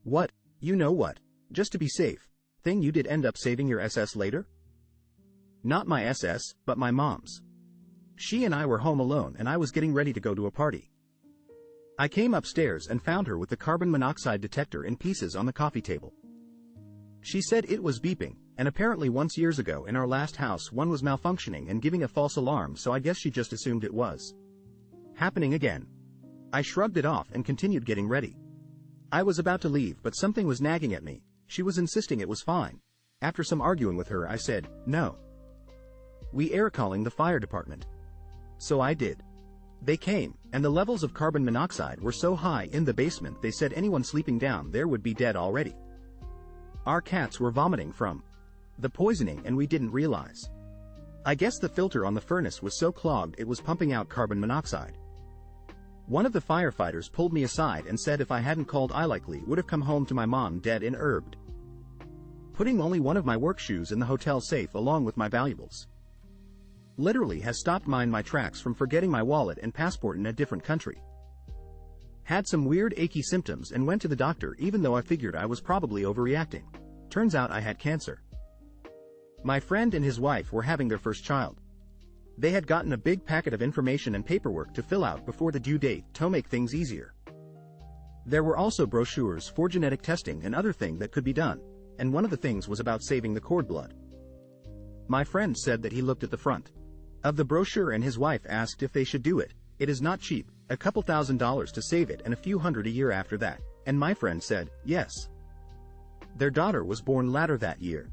What? You know what? Just to be safe. Thing you did end up saving your SS later? Not my SS, but my mom's. She and I were home alone and I was getting ready to go to a party. I came upstairs and found her with the carbon monoxide detector in pieces on the coffee table. She said it was beeping, and apparently once years ago in our last house one was malfunctioning and giving a false alarm, so I guess she just assumed it was happening again. I shrugged it off and continued getting ready. I was about to leave, but something was nagging at me. She was insisting it was fine. After some arguing with her, I said, no. We are calling the fire department. So I did. They came, and the levels of carbon monoxide were so high in the basement they said anyone sleeping down there would be dead already. Our cats were vomiting from the poisoning and we didn't realize. I guess the filter on the furnace was so clogged it was pumping out carbon monoxide. One of the firefighters pulled me aside and said if I hadn't called I likely would have come home to my mom dead and herbed. Putting only one of my work shoes in the hotel safe along with my valuables literally has stopped my tracks from forgetting my wallet and passport in a different country. Had some weird achy symptoms and went to the doctor even though I figured I was probably overreacting. Turns out I had cancer. My friend and his wife were having their first child. They had gotten a big packet of information and paperwork to fill out before the due date to make things easier. There were also brochures for genetic testing and other things that could be done, and one of the things was about saving the cord blood. My friend said that he looked at the front of the brochure and his wife asked if they should do it. It is not cheap, a couple $1,000s to save it and a few hundred a year after that, and my friend said, yes. Their daughter was born later that year.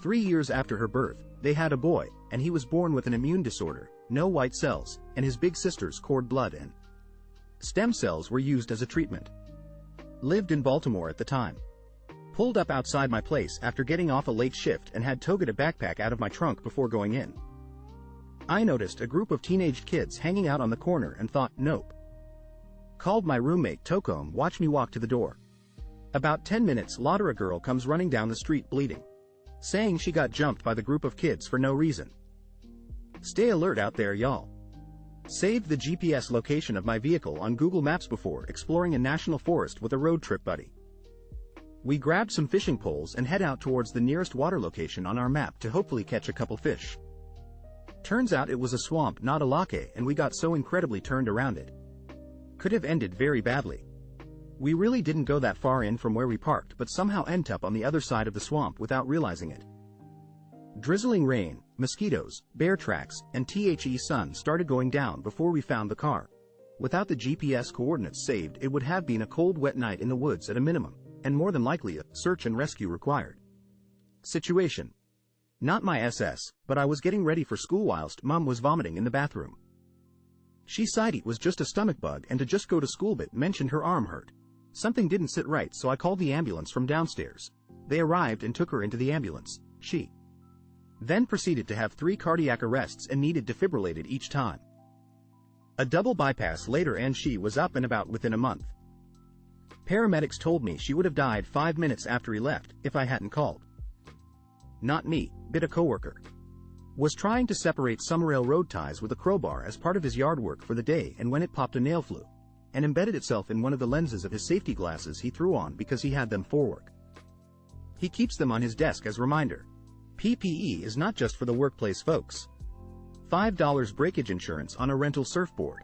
3 years after her birth, they had a boy, and he was born with an immune disorder, no white cells, and his big sister's cord blood and stem cells were used as a treatment. Lived in Baltimore at the time. Pulled up outside my place after getting off a late shift and had toted a backpack out of my trunk before going in. I noticed a group of teenage kids hanging out on the corner and thought, nope. Called my roommate to come watch me walk to the door. About 10 minutes later a girl comes running down the street bleeding, saying she got jumped by the group of kids for no reason. Stay alert out there, y'all. Saved the GPS location of my vehicle on Google Maps before exploring a national forest with a road trip buddy. We grabbed some fishing poles and head out towards the nearest water location on our map to hopefully catch a couple fish. Turns out it was a swamp, not a lake, and we got so incredibly turned around it could have ended very badly. We really didn't go that far in from where we parked, but somehow ended up on the other side of the swamp without realizing it. Drizzling rain, mosquitoes, bear tracks, and the sun started going down before we found the car. Without the GPS coordinates saved, it would have been a cold, wet night in the woods at a minimum, and more than likely a search and rescue required situation. Not my SS, but I was getting ready for school whilst Mum was vomiting in the bathroom. She said it was just a stomach bug and to just go to school, but mentioned her arm hurt. Something didn't sit right, so I called the ambulance from downstairs. They arrived and took her into the ambulance. She then proceeded to have 3 cardiac arrests and needed defibrillated each time. A double bypass later and she was up and about within a month. Paramedics told me she would have died 5 minutes after he left if I hadn't called. Not me, but a coworker. Was trying to separate some railroad ties with a crowbar as part of his yard work for the day, and when it popped, a nail flew and embedded itself in one of the lenses of his safety glasses he threw on because he had them for work. He keeps them on his desk as reminder. PPE is not just for the workplace, folks. $5 breakage insurance on a rental surfboard.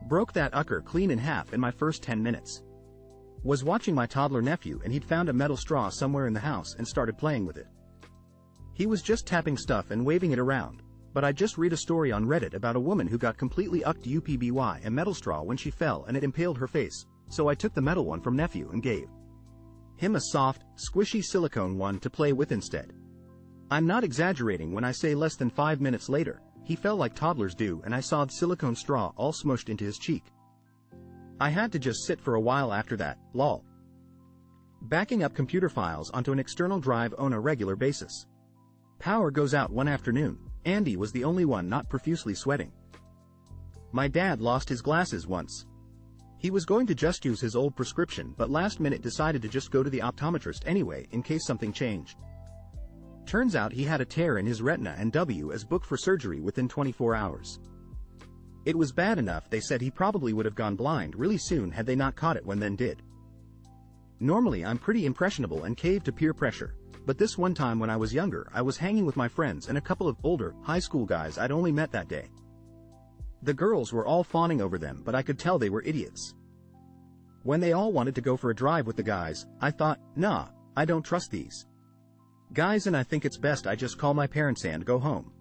Broke that ucker clean in half in my first 10 minutes. Was watching my toddler nephew and he'd found a metal straw somewhere in the house and started playing with it. He was just tapping stuff and waving it around, but I just read a story on Reddit about a woman who got completely ucked upby a metal straw when she fell and it impaled her face, so I took the metal one from nephew and gave him a soft, squishy silicone one to play with instead. I'm not exaggerating when I say less than 5 minutes later, he fell like toddlers do and I saw the silicone straw all smushed into his cheek. I had to just sit for a while after that, lol. Backing up computer files onto an external drive on a regular basis. Power goes out one afternoon. Andy was the only one not profusely sweating. My dad lost his glasses once. He was going to just use his old prescription, but last minute decided to just go to the optometrist anyway in case something changed. Turns out he had a tear in his retina and was booked for surgery within 24 hours. It was bad enough they said he probably would have gone blind really soon had they not caught it when then did. Normally I'm pretty impressionable and cave to peer pressure, but this one time when I was younger I was hanging with my friends and a couple of older, high school guys I'd only met that day. The girls were all fawning over them, but I could tell they were idiots. When they all wanted to go for a drive with the guys, I thought, nah, I don't trust these guys and I think it's best I just call my parents and go home.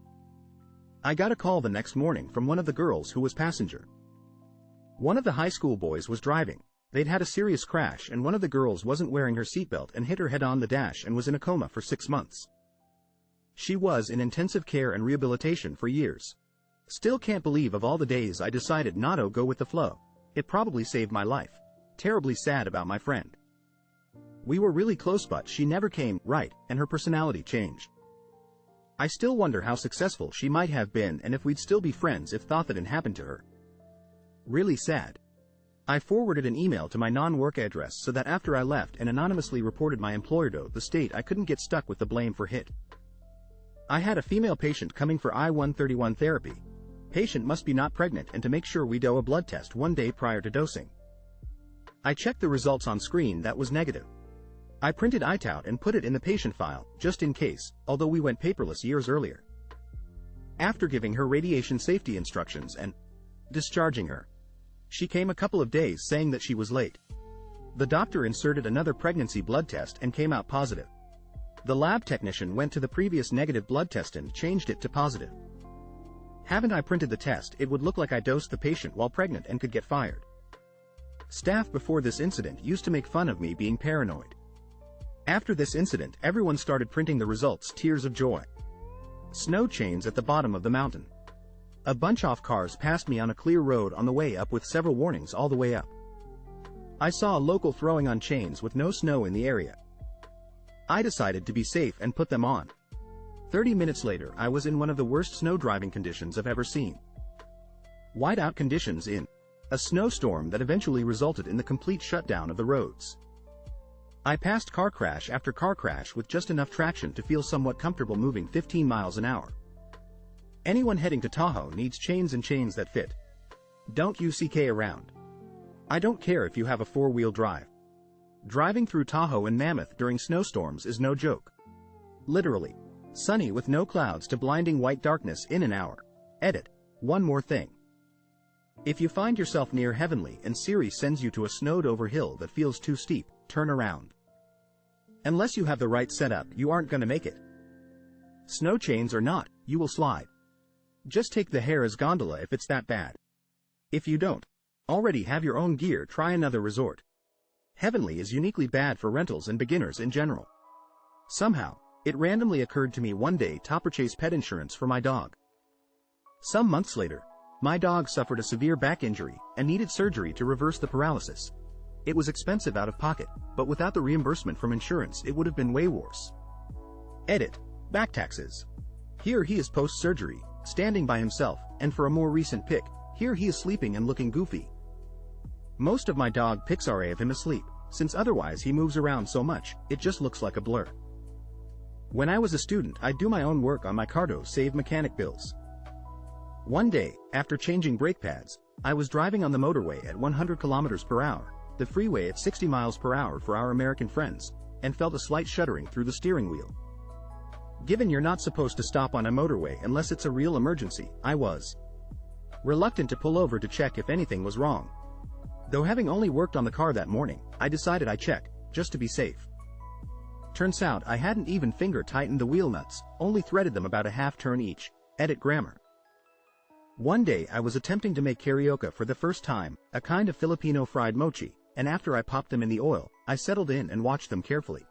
I got a call the next morning from one of the girls who was passenger. One of the high school boys was driving. They'd had a serious crash and one of the girls wasn't wearing her seatbelt and hit her head on the dash and was in a coma for 6 months. She was in intensive care and rehabilitation for years. Still can't believe of all the days I decided not to go with the flow. It probably saved my life. Terribly sad about my friend. We were really close but she never came right and her personality changed. I still wonder how successful she might have been and if we'd still be friends if thought that had happened to her. Really sad. I forwarded an email to my non-work address so that after I left and anonymously reported my employer to the state I couldn't get stuck with the blame for hit. I had a female patient coming for I-131 therapy. Patient must be not pregnant and to make sure we do a blood test 1 day prior to dosing. I checked the results on screen that was negative. I printed it out and put it in the patient file, just in case, although we went paperless years earlier. After giving her radiation safety instructions and discharging her, she came a couple of days saying that she was late. The doctor inserted another pregnancy blood test and came out positive. The lab technician went to the previous negative blood test and changed it to positive. Haven't I printed the test, it would look like I dosed the patient while pregnant and could get fired. Staff before this incident used to make fun of me being paranoid. After this incident, everyone started printing the results, tears of joy. Snow chains at the bottom of the mountain. A bunch of cars passed me on a clear road on the way up with several warnings all the way up. I saw a local throwing on chains with no snow in the area. I decided to be safe and put them on. 30 minutes later I was in one of the worst snow driving conditions I've ever seen. Whiteout conditions in a snowstorm that eventually resulted in the complete shutdown of the roads. I passed car crash after car crash with just enough traction to feel somewhat comfortable moving 15 miles an hour. Anyone heading to Tahoe needs chains and chains that fit. Don't UCK around. I don't care if you have a 4-wheel drive. Driving through Tahoe and Mammoth during snowstorms is no joke. Literally. Sunny with no clouds to blinding white darkness in an hour. Edit. One more thing. If you find yourself near Heavenly and Siri sends you to a snowed-over hill that feels too steep, turn around. Unless you have the right setup, you aren't gonna make it. Snow chains or not, you will slide. Just take the Harrah's gondola if it's that bad. If you don't already have your own gear, try another resort. Heavenly is uniquely bad for rentals and beginners in general. Somehow, it randomly occurred to me one day to purchase pet insurance for my dog. Some months later, my dog suffered a severe back injury and needed surgery to reverse the paralysis. It was expensive out of pocket, but without the reimbursement from insurance it would have been way worse. Edit. Back taxes. Here he is post-surgery, standing by himself, and for a more recent pic, here he is sleeping and looking goofy. Most of my dog pics are of him asleep, since otherwise he moves around so much, it just looks like a blur. When I was a student I'd do my own work on my car to save mechanic bills. One day, after changing brake pads, I was driving on the motorway at 100 kilometers per hour, the freeway at 60 miles per hour for our American friends, and felt a slight shuddering through the steering wheel. Given you're not supposed to stop on a motorway unless it's a real emergency, I was reluctant to pull over to check if anything was wrong. Though having only worked on the car that morning, I decided I'd check, just to be safe. Turns out I hadn't even finger tightened the wheel nuts, only threaded them about a half turn each. Edit grammar. One day I was attempting to make carioca for the first time, a kind of Filipino fried mochi, and after I popped them in the oil, I settled in and watched them carefully.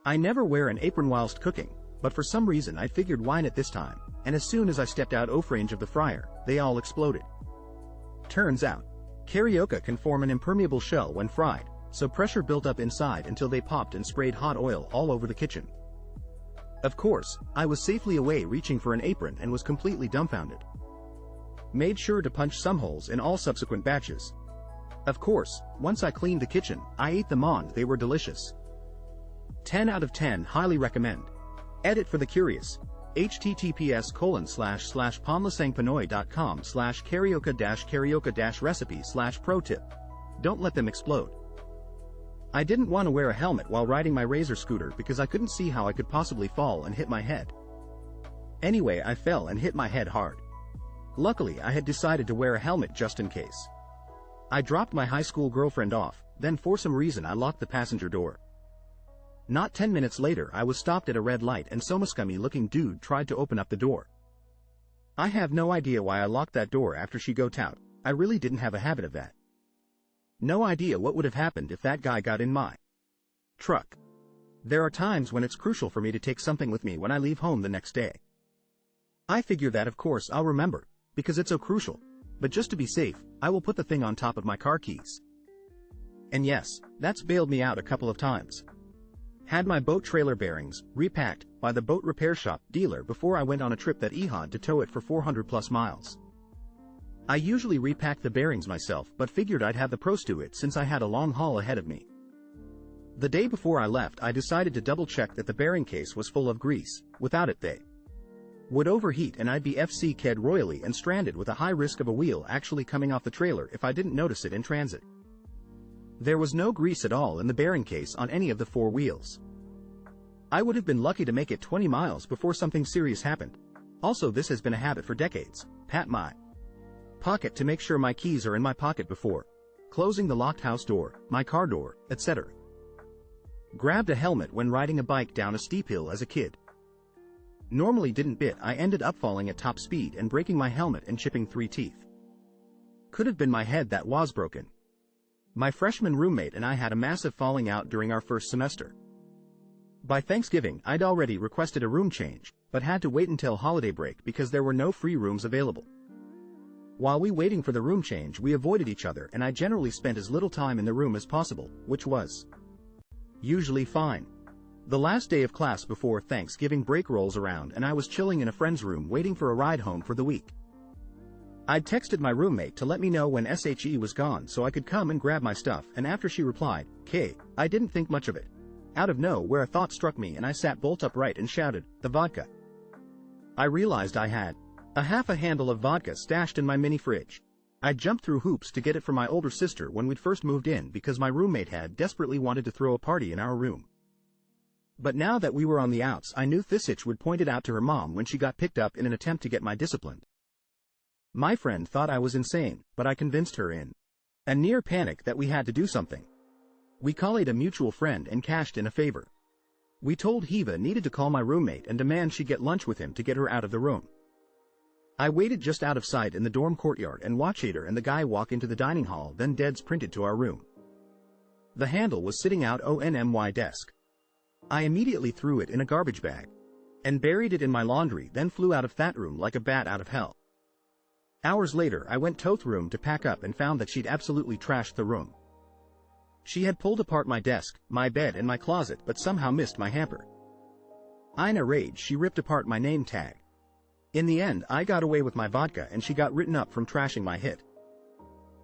I never wear an apron whilst cooking, but for some reason I figured why not this time, and as soon as I stepped out of range of the fryer, they all exploded. Turns out, carioca can form an impermeable shell when fried, so pressure built up inside until they popped and sprayed hot oil all over the kitchen. Of course, I was safely away reaching for an apron and was completely dumbfounded. Made sure to punch some holes in all subsequent batches. Of course, once I cleaned the kitchen, I ate them on, they were delicious. 10 out of 10, highly recommend. Edit for the curious. https://pamlasangpanoy.com/carioca-recipe/pro tip. Don't let them explode. I didn't want to wear a helmet while riding my Razor scooter because I couldn't see how I could possibly fall and hit my head. Anyway, I fell and hit my head hard. Luckily, I had decided to wear a helmet just in case. I dropped my high school girlfriend off, then for some reason I locked the passenger door. Not 10 minutes later, I was stopped at a red light and some scummy-looking dude tried to open up the door. I have no idea why I locked that door after she got out. I really didn't have a habit of that. No idea what would have happened if that guy got in my truck. There are times when it's crucial for me to take something with me when I leave home the next day. I figure that of course I'll remember, because it's so crucial, but just to be safe, I will put the thing on top of my car keys. And yes, that's bailed me out a couple of times. Had my boat trailer bearings repacked by the boat repair shop dealer before I went on a trip that had to tow it for 400+ miles. I usually repack the bearings myself but figured I'd have the pros do it since I had a long haul ahead of me. The day before I left, I decided to double check that the bearing case was full of grease. Without it they would overheat and I'd be FCK'd royally and stranded with a high risk of a wheel actually coming off the trailer if I didn't notice it in transit. There was no grease at all in the bearing case on any of the 4 wheels. I would have been lucky to make it 20 miles before something serious happened. Also, this has been a habit for decades. Pat my pocket to make sure my keys are in my pocket before closing the locked house door, my car door, etc. Grabbed a helmet when riding a bike down a steep hill as a kid. Normally didn't bit, I ended up falling at top speed and breaking my helmet and chipping 3 teeth. Could have been my head that was broken. My freshman roommate and I had a massive falling out during our first semester. By Thanksgiving, I'd already requested a room change, but had to wait until holiday break because there were no free rooms available. While we waiting for the room change, we avoided each other and I generally spent as little time in the room as possible, which was usually fine. The last day of class before Thanksgiving break rolls around and I was chilling in a friend's room waiting for a ride home for the week. I'd texted my roommate to let me know when SHE was gone so I could come and grab my stuff, and after she replied, "K," I didn't think much of it. Out of nowhere a thought struck me and I sat bolt upright and shouted, "The vodka." I realized I had a half a handle of vodka stashed in my mini fridge. I jumped through hoops to get it from my older sister when we'd first moved in because my roommate had desperately wanted to throw a party in our room. But now that we were on the outs, I knew Thisitch would point it out to her mom when she got picked up in an attempt to get my disciplined. My friend thought I was insane, but I convinced her in a near panic that we had to do something. We called a mutual friend and cashed in a favor. We told Hiva needed to call my roommate and demand she get lunch with him to get her out of the room. I waited just out of sight in the dorm courtyard and watched her and the guy walk into the dining hall, then deads printed to our room. The handle was sitting out on my desk. I immediately threw it in a garbage bag and buried it in my laundry, then flew out of that room like a bat out of hell. Hours later, I went to the room to pack up and found that she'd absolutely trashed the room. She had pulled apart my desk, my bed and my closet, but somehow missed my hamper. In a rage, she ripped apart my name tag. In the end, I got away with my vodka and she got written up from trashing my hit.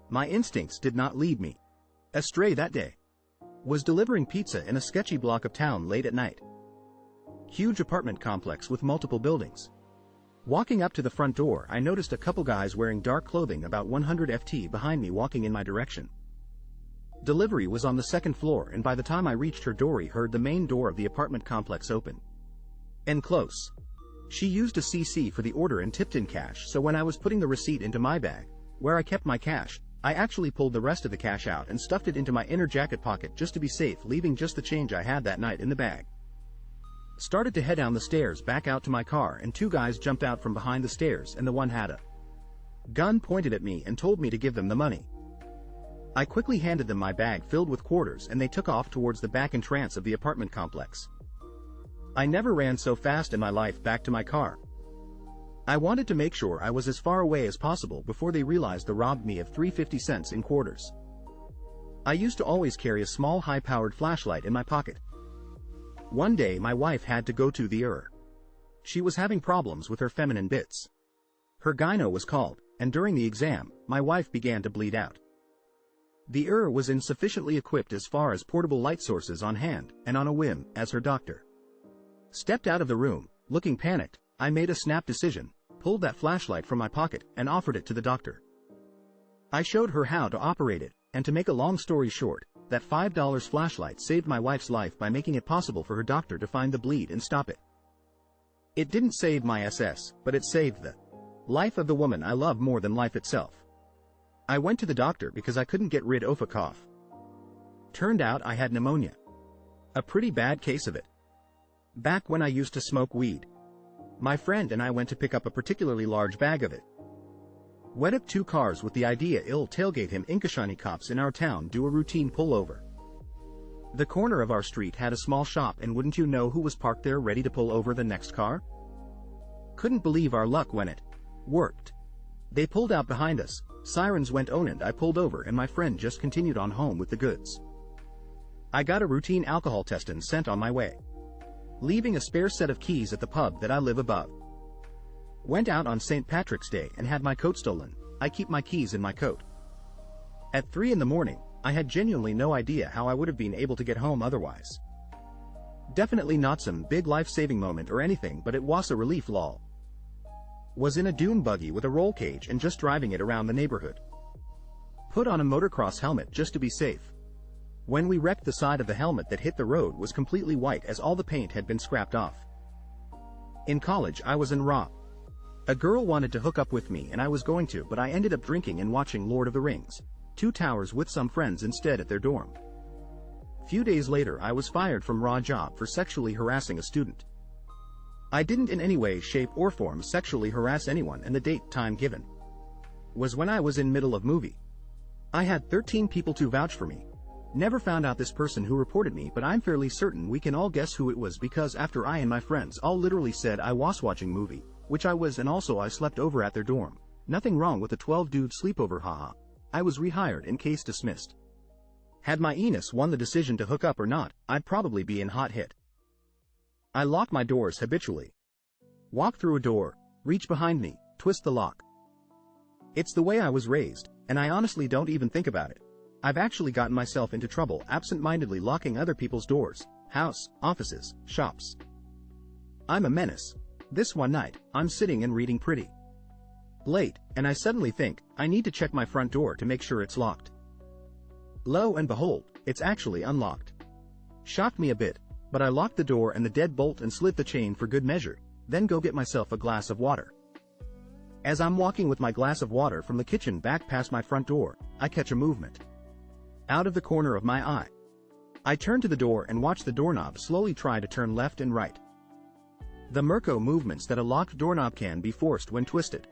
My instincts did not lead me astray that day. Was delivering pizza in a sketchy block of town late at night. Huge apartment complex with multiple buildings. Walking up to the front door, I noticed a couple guys wearing dark clothing about 100 ft behind me walking in my direction. Delivery was on the 2nd floor, and by the time I reached her door, I heard the main door of the apartment complex open and close. She used a CC for the order and tipped in cash, so when I was putting the receipt into my bag, where I kept my cash, I actually pulled the rest of the cash out and stuffed it into my inner jacket pocket just to be safe, leaving just the change I had that night in the bag. Started to head down the stairs back out to my car, and 2 guys jumped out from behind the stairs and the one had a gun pointed at me and told me to give them the money. I quickly handed them my bag filled with quarters and they took off towards the back entrance of the apartment complex. I never ran so fast in my life back to my car. I wanted to make sure I was as far away as possible before they realized they robbed me of 350 cents in quarters. I used to always carry a small high-powered flashlight in my pocket. One day my wife had to go to the ER. She was having problems with her feminine bits. Her gyno was called, and during the exam, my wife began to bleed out. The ER was insufficiently equipped as far as portable light sources on hand, and on a whim, as her doctor stepped out of the room, looking panicked, I made a snap decision, pulled that flashlight from my pocket, and offered it to the doctor. I showed her how to operate it, and to make a long story short, That $5 flashlight saved my wife's life by making it possible for her doctor to find the bleed and stop it. It didn't save my SS, but it saved the life of the woman I love more than life itself. I went to the doctor because I couldn't get rid of a cough. Turned out I had pneumonia. A pretty bad case of it. Back when I used to smoke weed. My friend and I went to pick up a particularly large bag of it. Went up 2 cars with the idea it'll tailgate him. Inkashani cops in our town do a routine pullover. The corner of our street had a small shop, and wouldn't you know who was parked there ready to pull over the next car? Couldn't believe our luck when it worked. They pulled out behind us, sirens went on, and I pulled over, and my friend just continued on home with the goods. I got a routine alcohol test and sent on my way, leaving a spare set of keys at the pub that I live above. Went out on St. Patrick's Day and had my coat stolen. I keep my keys in my coat. At 3 in the morning, I had genuinely no idea how I would have been able to get home otherwise. Definitely not some big life-saving moment or anything, but it was a relief. Lol. Was in a dune buggy with a roll cage and just driving it around the neighborhood. Put on a motocross helmet just to be safe. When we wrecked, the side of the helmet that hit the road was completely white as all the paint had been scrapped off. In college I was in RA. A girl wanted to hook up with me and I was going to, but I ended up drinking and watching Lord of the Rings, 2 Towers with some friends instead at their dorm. Few days later I was fired from RA job for sexually harassing a student. I didn't in any way, shape or form sexually harass anyone, and the date time given was when I was in middle of movie. I had 13 people to vouch for me. Never found out this person who reported me, but I'm fairly certain we can all guess who it was, because after I and my friends all literally said I was watching movie, which I was, and also I slept over at their dorm. Nothing wrong with a 12-dude sleepover, haha. I was rehired and case dismissed. Had my Enos won the decision to hook up or not, I'd probably be in hot hit. I lock my doors habitually. Walk through a door, reach behind me, twist the lock. It's the way I was raised, and I honestly don't even think about it. I've actually gotten myself into trouble absent-mindedly locking other people's doors, house, offices, shops. I'm a menace. This one night, I'm sitting and reading pretty late, and I suddenly think, I need to check my front door to make sure it's locked. Lo and behold, it's actually unlocked. Shocked me a bit, but I locked the door and the deadbolt and slid the chain for good measure, then go get myself a glass of water. As I'm walking with my glass of water from the kitchen back past my front door, I catch a movement out of the corner of my eye. I turn to the door and watch the doorknob slowly try to turn left and right. The Mirko movements that a locked doorknob can be forced when twisted.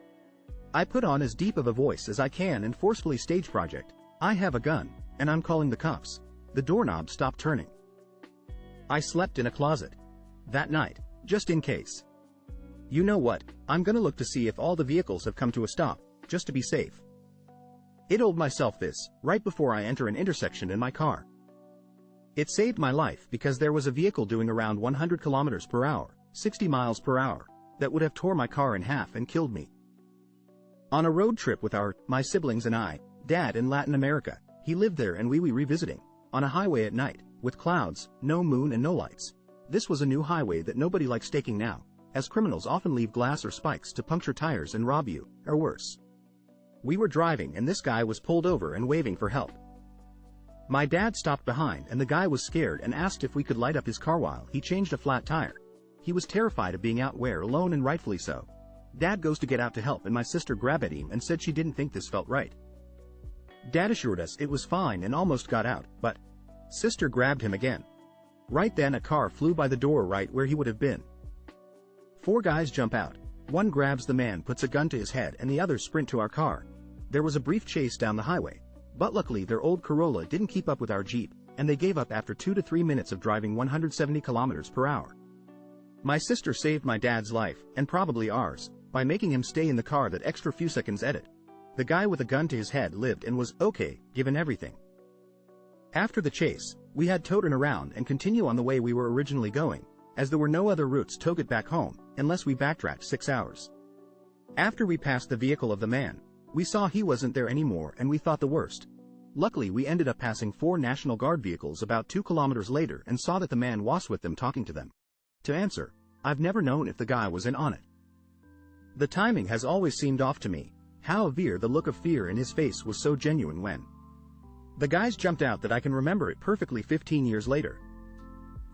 I put on as deep of a voice as I can and forcefully stage project, I have a gun, and I'm calling the cops. The doorknob stopped turning. I slept in a closet that night, just in case. You know what, I'm gonna look to see if all the vehicles have come to a stop, just to be safe. I told myself this, right before I enter an intersection in my car. It saved my life because there was a vehicle doing around 100 kilometers per hour, 60 miles per hour, that would have tore my car in half and killed me. On a road trip with my siblings and I, Dad in Latin America, he lived there and we revisiting, on a highway at night, with clouds, no moon and no lights. This was a new highway that nobody likes taking now, as criminals often leave glass or spikes to puncture tires and rob you, or worse. We were driving and this guy was pulled over and waving for help. My dad stopped behind and the guy was scared and asked if we could light up his car while he changed a flat tire. He was terrified of being out there alone, and rightfully so. Dad goes to get out to help and my sister grabbed at him and said she didn't think this felt right. Dad assured us it was fine and almost got out, but sister grabbed him again. Right then a car flew by the door right where he would have been. 4 guys jump out. One grabs the man, puts a gun to his head, and the others sprint to our car. There was a brief chase down the highway, but luckily their old Corolla didn't keep up with our Jeep, and they gave up after 2 to 3 minutes of driving 170 kilometers per hour. My sister saved my dad's life, and probably ours, by making him stay in the car that extra few seconds. The guy with a gun to his head lived and was okay, given everything. After the chase, we had to turn around and continue on the way we were originally going, as there were no other routes to get back home, unless we backtracked 6 hours. After we passed the vehicle of the man, we saw he wasn't there anymore and we thought the worst. Luckily we ended up passing 4 National Guard vehicles about 2 kilometers later and saw that the man was with them talking to them. To answer, I've never known if the guy was in on it. The timing has always seemed off to me. However, the look of fear in his face was so genuine when The guys jumped out that I can remember it perfectly 15 years later.